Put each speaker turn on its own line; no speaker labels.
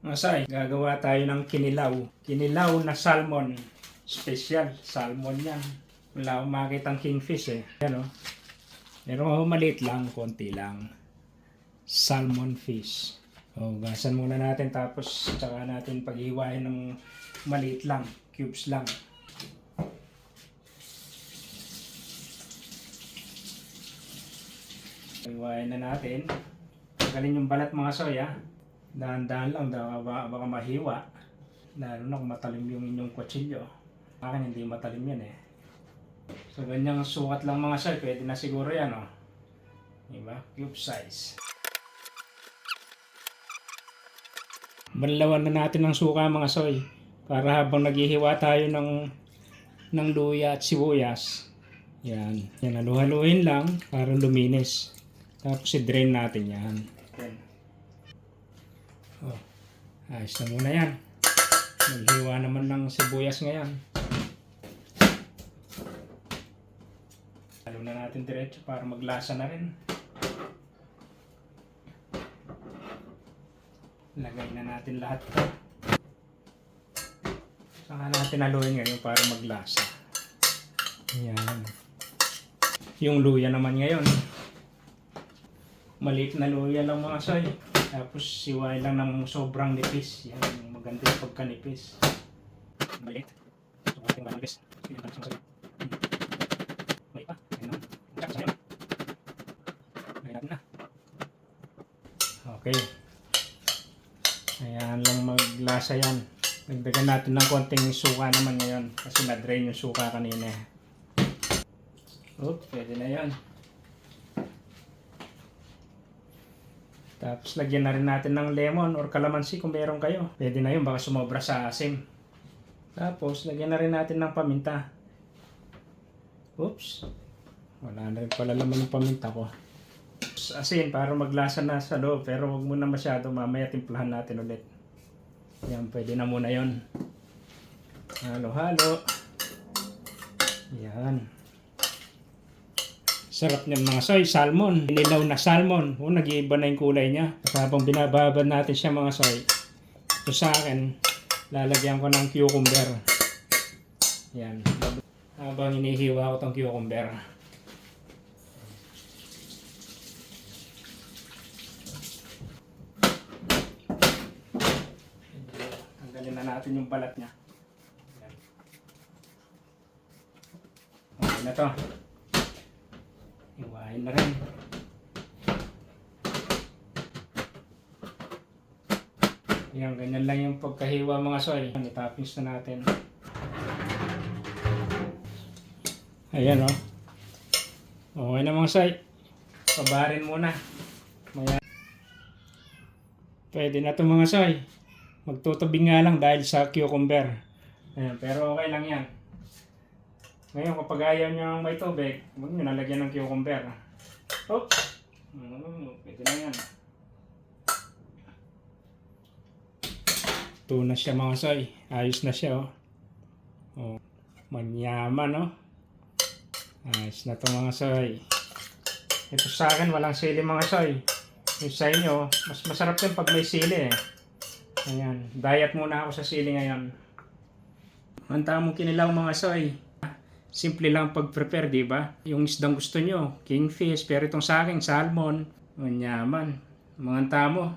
Masay, gagawa tayo ng kinilaw. Kinilaw na salmon. Special. Salmon yan. Wala akong makitang kingfish eh. Yan o. Pero maliit lang, konti lang. Salmon fish. O, gasan muna natin tapos saka natin paghiwain ng maliit lang. Cubes lang. Paghiwain na natin. Tagalin yung balat mga soy ha. Dahan-dahan lang, baka mahiwa. Lalo na kung matalim yung inyong kutsilyo. Akin hindi matalim yan eh. So ganyang sukat lang mga soy, pwede na siguro yan o. Diba? Cube size. Banlawan na natin ng suka mga soy. Para habang naghihiwa tayo ng luya at sibuyas. Yan. Yan, halu-haluin lang para luminis. Tapos i-drain natin yan. Oh, ayos na muna yan. Maghiwa naman ng sibuyas ngayon. Halo na natin diretso para maglasa na rin. Lagay na natin lahat ito. Saka natin haluin ngayon para maglasa. Ayan. Yung luya naman ngayon. Maliit na luya lang mga soy. Tapos siway lang ng sobrang nipis. Yan, maganda yung pagkanipis. Maliit. So, ating malapis. May pa. Ayun na. Tsaka sa'yo. Lagyan natin na. Okay. Ayan lang maglasa yan. Dagdagan natin ng konting suka naman ngayon. Kasi na-drain yung suka kanina. Pwede na yan. Tapos lagyan na rin natin ng lemon or kalamansi kung meron kayo. Pwede na yun, baka sumobra sa asim. Tapos lagyan na rin natin ng paminta. Oops. Wala na rin pala laman ng paminta ko. Asin para maglasa na sa loob. Pero wag muna masyado, mamaya timplahan natin ulit. Yan, pwede na muna yun. Halo-halo. Yan. Sarap niyan mga soy, salmon. Inilaw na salmon. Nag-iiba na yung kulay niya. At habang binababad natin siya mga soy, ito sa akin, lalagyan ko ng cucumber. Yan. Habang inihiwa ko itong cucumber. Tanggalin na natin yung balat niya. Yan. Okay na to. Iwain na rin. Yan, ganyan lang yung pagkahiwa mga soy. I-toppings na natin. Ayan o. Okay na mga soy. Pabarin muna. Maya. Pwede na ito mga soy. Magtutubing nga lang dahil sa cucumber. Ayan, pero okay lang yan. Ngayon, kapag ayaw nyo may tubig, huwag nyo nalagyan ng cucumber. Oops! Pwede na yan. Ito na siya mga soy. Ayos na siya oh. Manyaman oh. Ayos na ito mga soy. Ito sa akin, walang sili mga soy. Yung sa inyo, mas masarap din pag may sili eh. Ayan. Diet muna ako sa sili ngayon. Ang tamang kinilaw mga soy. Simple lang pag-prepare, di ba? Yung isdang gusto nyo, kingfish, pero itong sa akin, salmon, manyaman, mga tamo.